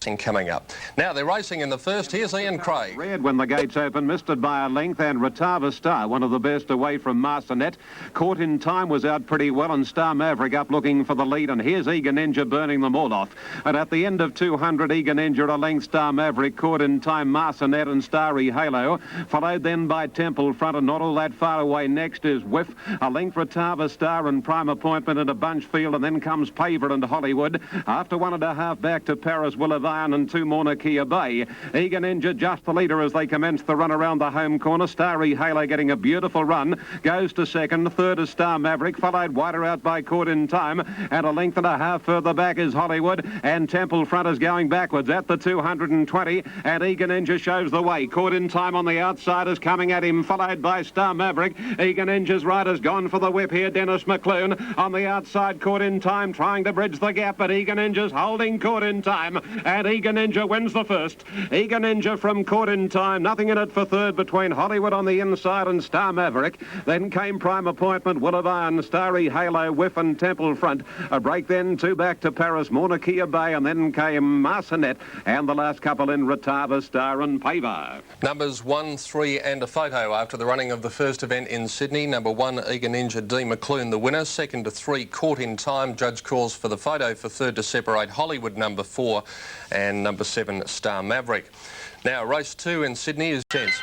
coming up. Now they're racing in the first. Here's Ian Craig. Red when the gates open, misted by a length, and Ratava Star, one of the best away from Marcinet. Caught in Time was out pretty well, and Star Maverick up looking for the lead, and here's Eager Ninja burning them all off. And at the end of 200, Eager Ninja a length, Star Maverick, Caught in Time, Marcinet and Starry Halo, followed then by Temple Front, and not all that far away next is Whiff, a length Ratava Star and Prime Appointment and a bunch field, and then comes Paver and Hollywood. After 1.5 back to Paris, Will of Iron and 2 more Nakia Bay. Eager Ninja just the leader as they commence the run around the home corner. Starry Halo getting a beautiful run, goes to second. Third is Star Maverick, followed wider out by Caught in Time, and a length and a half further back is Hollywood, and Temple Front is going backwards at the 220, and Eager Ninja shows the way. Caught in Time on the outside is coming at him, followed by Star Maverick. Eager Ninja's rider's gone for the whip here. Dennis McClune on the outside, Caught in Time trying to bridge the gap, but Eager Ninja's holding Caught in Time, and Eager Ninja wins the first. Eager Ninja from Caught in Time, nothing in it for third between Hollywood on the inside and Star Maverick. Then came Prime Appointment, Will of Iron, Starry Halo, Whiff and Temple Front. A break then, 2 back to Paris, Nakia Bay, and then came Marcinet, and the last couple in Ratava Star and Paver. Numbers 1, 3 and a photo after the running of the first event in Sydney. Number 1, Eager Ninja D. McClune, the winner. Second to 3, Caught in Time. Judge calls for the photo for third to separate Hollywood, number 4, and number 7, Star Maverick. Now, race 2 in Sydney is tense.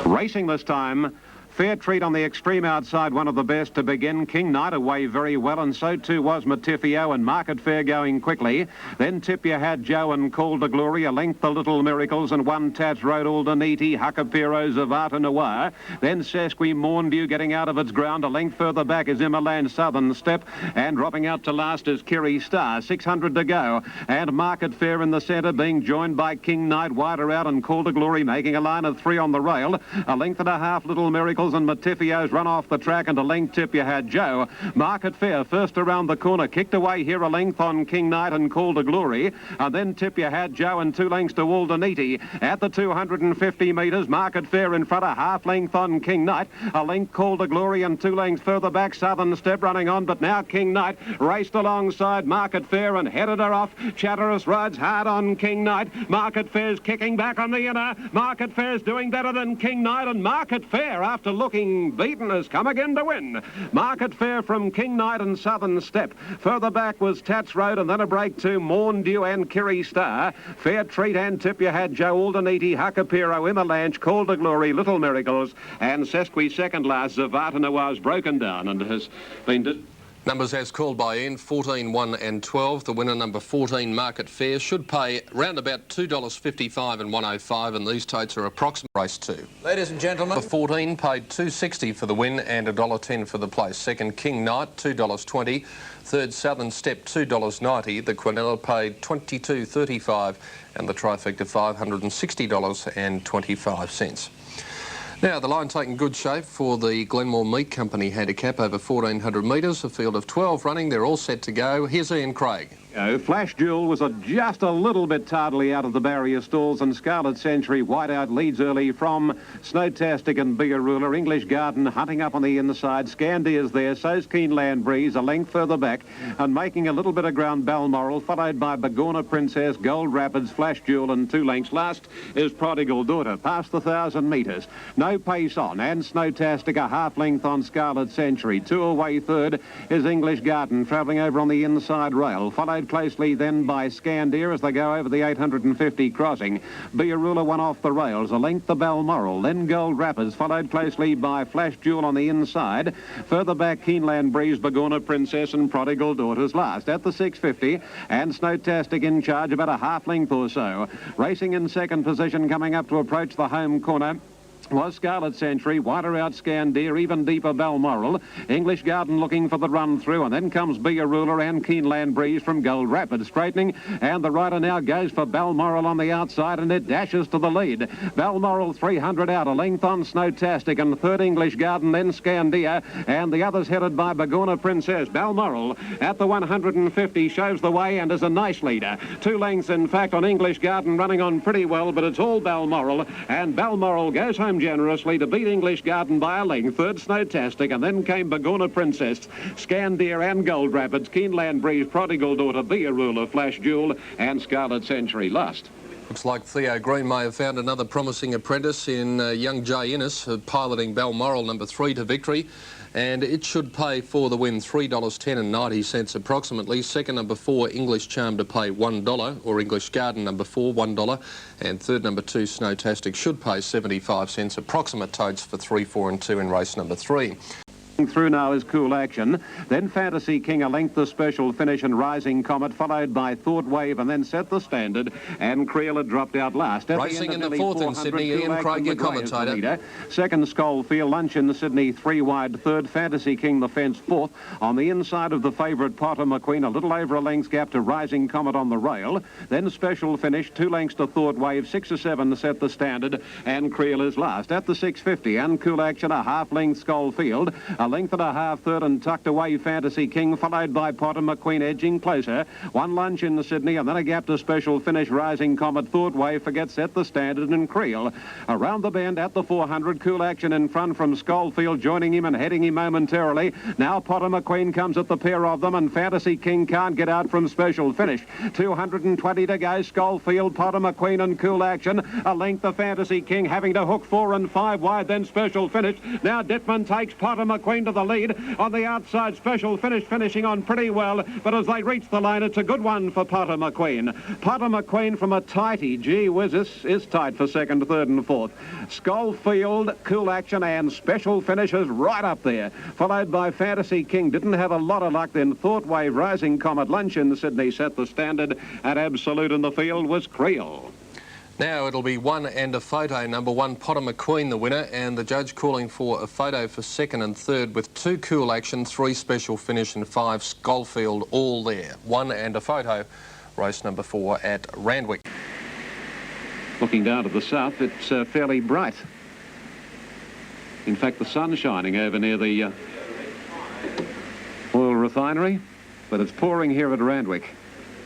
Racing this time. Fair Treat on the extreme outside, one of the best to begin. King Knight away very well, and so too was Matifio, and Market Fair going quickly. Then Tip You Had Joe and Call to Glory, a length the Little Miracles, and 1 Tats Road Aldeniti, Huckapiro, Zavata Noir. Then Sesqui Morndew getting out of its ground. A length further back is Immerland Southern Step, and dropping out to last is Kiri Star. 600 to go, and Market Fair in the centre being joined by King Knight, wider out, and Call to Glory making a line of 3 on the rail. A length and a half Little Miracles, and Matifio's run off the track, and a length Tip You Had Joe. Market Fair first around the corner, kicked away here a length on King Knight and Call to Glory, and then Tip You Had Joe and 2 lengths to Aldeniti. At the 250 metres, Market Fair in front, a half length on King Knight, a length Call to Glory, and 2 lengths further back Southern Step running on, but now King Knight raced alongside Market Fair and headed her off. Chatteris rides hard on King Knight. Market Fair's kicking back on the inner. Market Fair's doing better than King Knight, and Market Fair, after looking beaten, has come again to win. Market Fair from King Knight and Southern Step. Further back was Tats Road, and then a break to Morndew and Kiri Star. Fair Treat and Tip You Had Joe, Aldeniti, Huckapiro, Immerlanche, Call to Glory, Little Miracles, and Sesqui second last. Zavata Noir's broken down and has been... Numbers as called by Ian, 14, 1 and 12. The winner, number 14, Market Fair, should pay round about $2.55 and 105, and these totes are approximate race 2. Ladies and gentlemen. The 14 paid $2.60 for the win and $1.10 for the place. Second, King Knight, $2.20. Third, Southern Step, $2.90. The Quinella paid $22.35, and the trifecta $560.25. Now, the line taking good shape for the Glenmore Meat Company handicap over 1,400 metres, a field of 12 running. They're all set to go. Here's Ian Craig. Flash Jewel was just a little bit tardily out of the barrier stalls, and Scarlet Century Whiteout leads early from Snowtastic and Bigger Ruler. English Garden hunting up on the inside. Scandi is there, so's Keenland Breeze, a length further back, and making a little bit of ground, Balmoral, followed by Bagorna Princess, Gold Rapids, Flash Jewel, and 2 lengths. Last is Prodigal Daughter, past the 1,000 metres. No pace on, and Snowtastic a half length on Scarlet Century. 2 away third is English Garden, travelling over on the inside rail, followed closely then by Scandia as they go over the 850 crossing. Biarula one off the rails, a length to Balmoral, then Gold Rapids, followed closely by Flash Jewel on the inside. Further back, Keenland Breeze, Bagorna Princess and Prodigal Daughters last at the 650, and Snowtastic in charge about a half length or so. Racing in second position, coming up to approach the home corner, was Scarlet Century, wider out Scandia, even deeper Balmoral. English Garden looking for the run through, and then comes Be a Ruler and Keenland Breeze from Gold Rapids straightening, and the rider now goes for Balmoral on the outside, and it dashes to the lead. Balmoral 300 out, a length on Snowtastic, and third English Garden, then Scandia, and the others headed by Bagorna Princess. Balmoral at the 150 shows the way and is a nice leader. 2 lengths in fact on English Garden, running on pretty well, but it's all Balmoral, and Balmoral goes home generously to beat English Garden by a length. Third, Snowtastic, and then came Bagorna Princess, Scandia and Gold Rapids, Keenland Breeze, Prodigal Daughter, Be a Ruler, Flash Jewel and Scarlet Century last. Looks like Theo Green may have found another promising apprentice in young Jay Innes, piloting Balmoral number 3 to victory. And it should pay for the win $3.10 and 90 cents approximately. Second, number 4, English Charm, to pay $1, or English Garden number 4, $1. And third, number 2, Snowtastic, should pay 75 cents. Approximate totes for 3, 4 and 2 in race number 3. Through now is Cool Action, then Fantasy King, a length the special finish, and Rising Comet, followed by Thought Wave, and then Set the Standard, and Creel had dropped out last. At Racing the in the fourth in Sydney, Ian Craig, your commentator. Second, Scholefield, Lunch in Sydney, 3 wide. Third, Fantasy King, the fence, fourth. On the inside of the favourite, Potter McQueen, a little over a length's gap to Rising Comet on the rail. Then Special Finish, 2 lengths to Thought Wave, 6 or 7 Set the Standard, and Creel is last. At the 650, and Cool Action, a half length Scholefield, a length and a half. Third and tucked away Fantasy King, followed by Potter McQueen edging closer. 1 lunch in Sydney, and then a gap to Special Finish, Rising Comet, Thought Wave, forget Set the Standard and Creel. Around the bend at the 400, Cool Action in front from Scholefield, joining him and heading him momentarily. Now Potter McQueen comes at the pair of them, and Fantasy King can't get out from Special Finish. 220 to go, Scholefield, Potter McQueen and Cool Action. A length of Fantasy King, having to hook 4 and 5 wide, then Special Finish. Now Dittman takes Potter McQueen to the lead. On the outside, Special Finish finishing on pretty well, but as they reach the line, it's a good one for Potter McQueen. Potter McQueen from a tighty. Gee whiz, this is tight for second, third and fourth. Scholefield, Cool Action and Special Finish is right up there, followed by Fantasy King. Didn't have a lot of luck then. Thought Wave, Rising Comet, Lunch in Sydney, Set the Standard, and Absolute in the field was Creel. Now it'll be 1 and a photo. Number 1, Potter McQueen, the winner, and the judge calling for a photo for second and third with 2 Cool Action, 3 Special Finish and 5 Scholefield, all there. 1 and a photo, race number 4 at Randwick. Looking down to the south, it's fairly bright. In fact, the sun's shining over near the oil refinery, but it's pouring here at Randwick.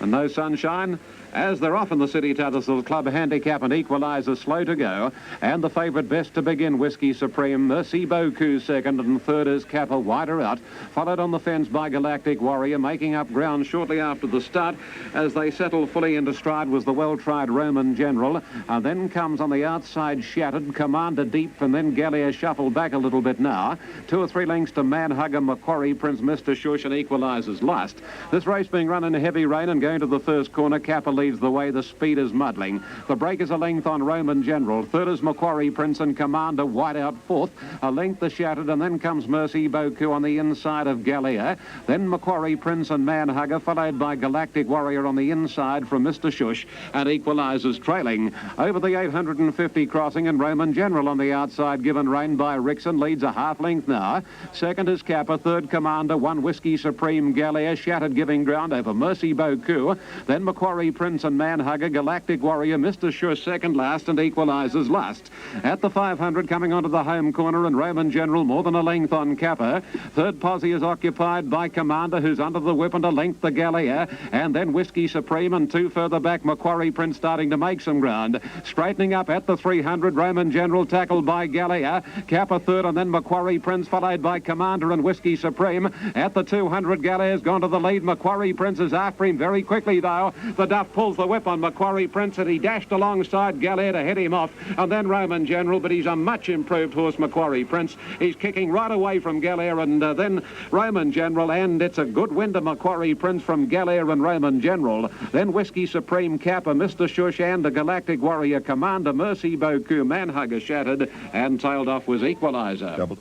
And no sunshine, as they're off in the City Tattersall Club handicap and equaliser slow to go. And the favourite best to begin, Whiskey Supreme. Mercy Boku second, and third is Kappa wider out. Followed on the fence by Galactic Warrior, making up ground shortly after the start. As they settle fully into stride was the well-tried Roman General. And then comes on the outside Shattered, Commander Deep, and then Gallia shuffled back a little bit now. 2 or 3 lengths to Manhugger, Macquarie, Prince, Mr. Shush, and equalisers last. This race being run in heavy rain and going to the first corner. Kappa leads the way. The speed is muddling. The break is a length on Roman General. Third is Macquarie Prince and Commander wide out fourth. A length is Shattered, and then comes Mercy Boku on the inside of Gallia. Then Macquarie Prince and Manhugger, followed by Galactic Warrior on the inside from Mr. Shush, and equalisers trailing. Over the 850 crossing, and Roman General on the outside, given rein by Rickson, leads a half length now. Second is Kappa, third Commander, 1 Whiskey Supreme, Gallia, Shattered giving ground over Mercy Boku. Then Macquarie Prince and Manhugger, Galactic Warrior, Mr. Shush second last, and equalisers last. At the 500, coming onto the home corner, and Roman General more than a length on Kappa. Third posse is occupied by Commander, who's under the whip, and a length the Gallia, and then Whiskey Supreme, and 2 further back, Macquarie Prince starting to make some ground. Straightening up at the 300, Roman General tackled by Gallia, Kappa third, and then Macquarie Prince, followed by Commander and Whiskey Supreme. At the 200, Gallia's gone to the lead. Macquarie Prince is after him very quickly, though. The Duff pulls the whip on Macquarie Prince, and he dashed alongside Gallia to head him off, and then Roman General, but he's a much improved horse, Macquarie Prince. He's kicking right away from Gallia, and then Roman General, and it's a good win to Macquarie Prince from Gallia and Roman General. Then Whiskey Supreme, Kappa, Mr. Shush, and the Galactic Warrior, Commander, Mercy Boku, Manhugger Shattered, and tailed off was equaliser. Double.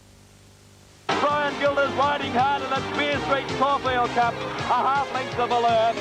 Brian Gilder's riding hard in the Spear Street Caulfield Cup, a half length of Allure.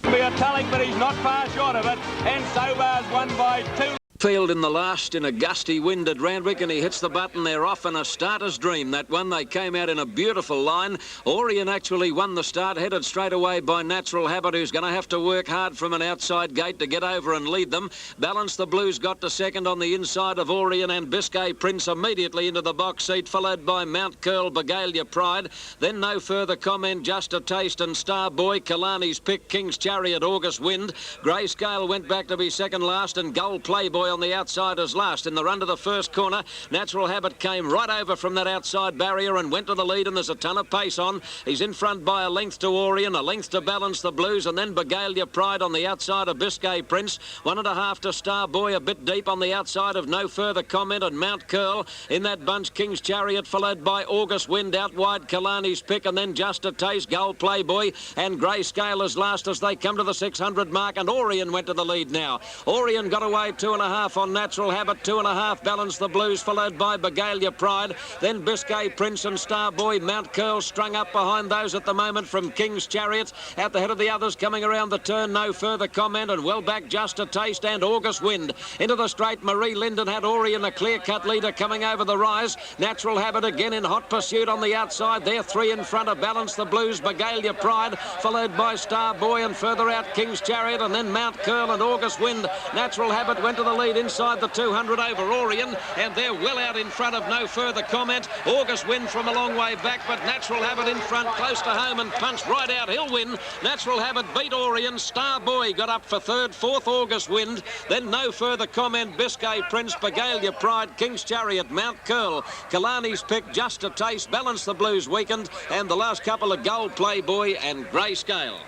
Be a telling, but he's not far short of it, and Sobar's won by 2. Field in the last in a gusty wind at Randwick, and he hits the button. They're off in a starter's dream. That one, they came out in a beautiful line. Orion actually won the start, headed straight away by Natural Habit, who's going to have to work hard from an outside gate to get over and lead them. Balance the Blues got to second on the inside of Orion, and Biscay Prince immediately into the box seat, followed by Mount Curl, Begalia Pride. Then No Further Comment, Just a Taste, and Star Boy, Kalani's Pick, King's Chariot, August Wind. Grayscale went back to be second last, and Gull Playboy on the outside as last. In the run to the first corner, Natural Habit came right over from that outside barrier and went to the lead, and there's a ton of pace on. He's in front by a length to Orion, a length to Balance the Blues, and then Begalia Pride on the outside of Biscay Prince. 1.5 to Star Boy, a bit deep on the outside of No Further Comment and Mount Curl. In that bunch, King's Chariot, followed by August Wind, out wide Kalani's Pick, and then Just a Taste, Gull Playboy, and Grayscale as last as they come to the 600 mark, and Orion went to the lead now. Orion got away 2.5 on Natural Habit, 2.5 Balance the Blues, followed by Begalia Pride, then Biscay Prince and Star Boy. Mount Curl strung up behind those at the moment from King's Chariot. At the head of the others coming around the turn, No Further Comment, and well back Just a Taste and August Wind. Into the straight, Marie Linden had Orion a clear-cut leader coming over the rise. Natural Habit again in hot pursuit on the outside. They're 3 in front of Balance the Blues, Begalia Pride, followed by Star Boy, and further out King's Chariot, and then Mount Curl and August Wind. Natural Habit went to the lead inside the 200 over Orion, and they're well out in front of No Further Comment. August Wind from a long way back, but Natural Habit in front, close to home, and punched right out. He'll win. Natural Habit beat Orion. Star Boy got up for third, fourth August Wind, then No Further Comment, Biscay Prince, Begalia Pride, King's Chariot, Mount Curl, Kalani's Pick, Just a Taste, Balance the Blues Weekend, and the last couple of Gold Playboy and Grayscale.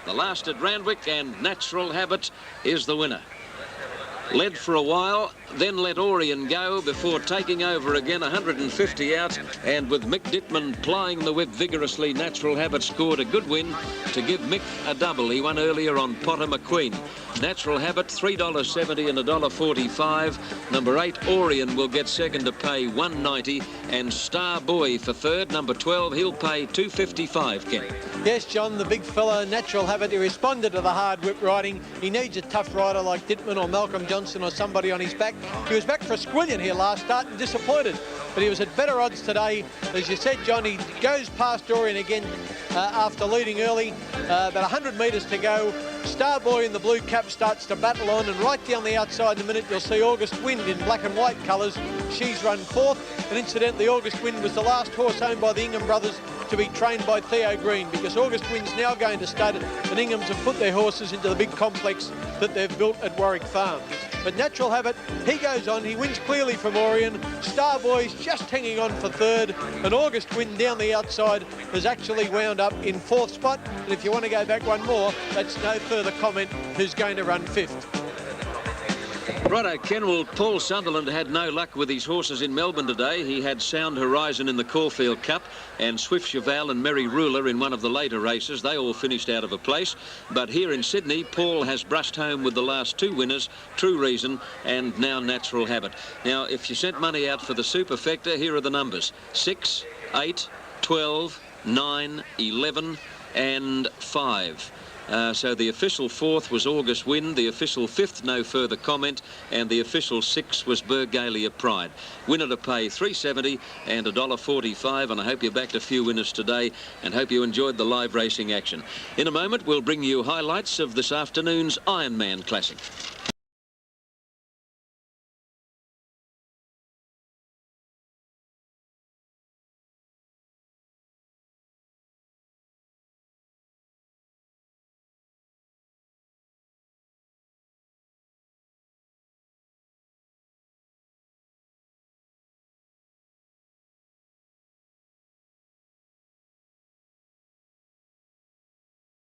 The last at Randwick, and Natural Habit is the winner. Led for a while, then let Orion go before taking over again, 150 out, and with Mick Dittman plying the whip vigorously, Natural Habit scored a good win to give Mick a double. He won earlier on Potter McQueen. Natural Habit, $3.70 and $1.45. Number 8, Orion, will get second to pay $1.90, and Star Boy for third. Number 12, he'll pay $2.55, Ken. Yes, John, the big fella, Natural Habit, he responded to the hard whip riding. He needs a tough rider like Dittman or Malcolm Johnson or somebody on his back. He was back for a squillion here last start and disappointed, but he was at better odds today. As you said, John, he goes past Orion again after leading early. About 100 metres to go. Star Boy in the blue cap starts to battle on, and right down the outside in a minute you'll see August Wind in black and white colours. She's run fourth, and incidentally August Wind was the last horse owned by the Ingham brothers to be trained by Theo Green, because August Wind's now going to stud, and Inghams have put their horses into the big complex that they've built at Warwick Farm. But Natural Habit, he goes on, he wins clearly from Orion. Star Boy's just hanging on for third, and August Wind down the outside has actually wound up in fourth spot. And if you want to go back one more, that's No Further Comment, who's going to run fifth. Righto, Ken. Well, Paul Sunderland had no luck with his horses in Melbourne today. He had Sound Horizon in the Caulfield Cup and Swift Cheval and Merry Ruler in one of the later races. They all finished out of a place. But here in Sydney, Paul has brushed home with the last two winners, True Reason and now Natural Habit. Now, if you sent money out for the superfecta, here are the numbers: 6, 8, 12, 9, 11 and 5. So the official fourth was August Wind, the official fifth No Further Comment, and the official sixth was Begalia Pride. Winner to pay $3.70 and $1.45, and I hope you backed a few winners today and hope you enjoyed the live racing action. In a moment we'll bring you highlights of this afternoon's Ironman Classic.